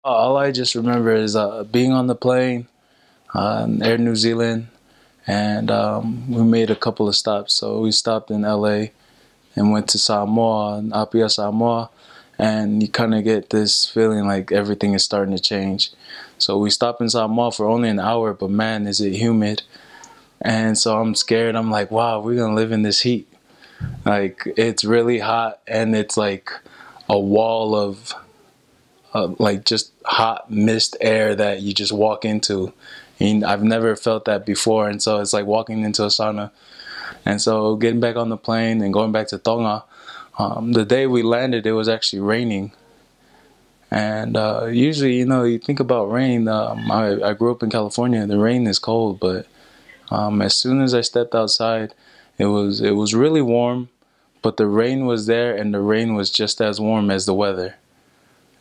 All I just remember is being on the plane, Air New Zealand, and we made a couple of stops. So we stopped in LA and went to Samoa, Apia, Samoa, and you kind of get this feeling like everything is starting to change. So we stopped in Samoa for only an hour, but man, is it humid. And so I'm scared. I'm like, wow, we're going to live in this heat. Like, it's really hot, and it's like a wall of like just hot mist air that you just walk into. And I've never felt that before, and so it's like walking into a sauna. And so getting back on the plane and going back to Tonga, the day we landed, it was actually raining. And usually, you think about rain. I grew up in California. The rain is cold, but as soon as I stepped outside, it was really warm, but the rain was there, and the rain was just as warm as the weather.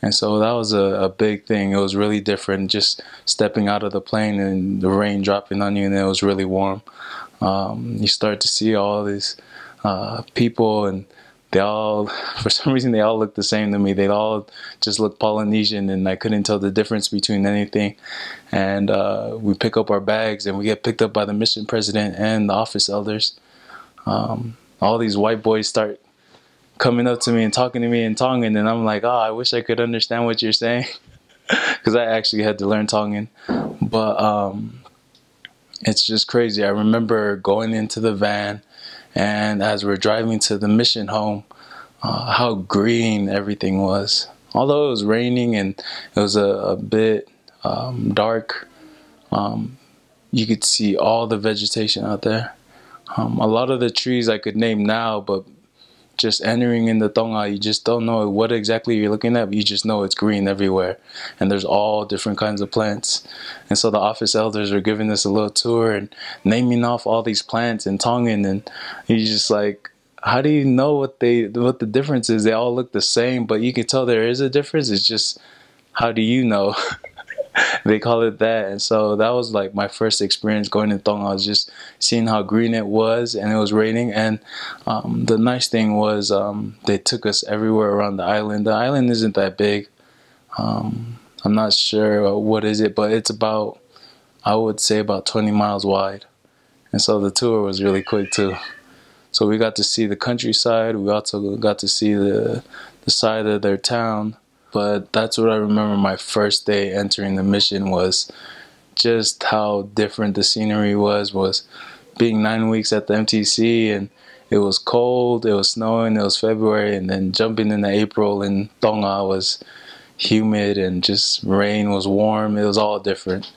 And so that was a big thing. It was really different just stepping out of the plane and the rain dropping on you, and it was really warm. You start to see all these people, and they all, for some reason, they all look the same to me. They all just look Polynesian, and I couldn't tell the difference between anything. And we pick up our bags, and we get picked up by the mission president and the office elders. All these white boys start coming up to me and talking to me in Tongan, and I'm like, oh, I wish I could understand what you're saying, because I actually had to learn Tongan. But it's just crazy. I remember going into the van, and as we're driving to the mission home, how green everything was. Although it was raining and it was a bit dark, you could see all the vegetation out there. A lot of the trees I could name now, but just entering into Tonga, you just don't know what exactly you're looking at, but you just know it's green everywhere. And there's all different kinds of plants. And so the office elders are giving us a little tour and naming off all these plants in Tongan, and you're just like, how do you know what the difference is? They all look the same, but you can tell there is a difference. It's just, how do you know? They call it that. And so that was like my first experience going to Tonga. I was just seeing how green it was, and it was raining. And the nice thing was they took us everywhere around the island. The island isn't that big. I'm not sure what is it, but it's about, I would say, about 20 miles wide. And so the tour was really quick too. So we got to see the countryside. We also got to see the side of their town. But that's what I remember my first day entering the mission was just how different the scenery was being 9 weeks at the MTC, and it was cold, it was snowing, it was February, and then jumping into April in Tonga was humid, and just rain was warm. It was all different.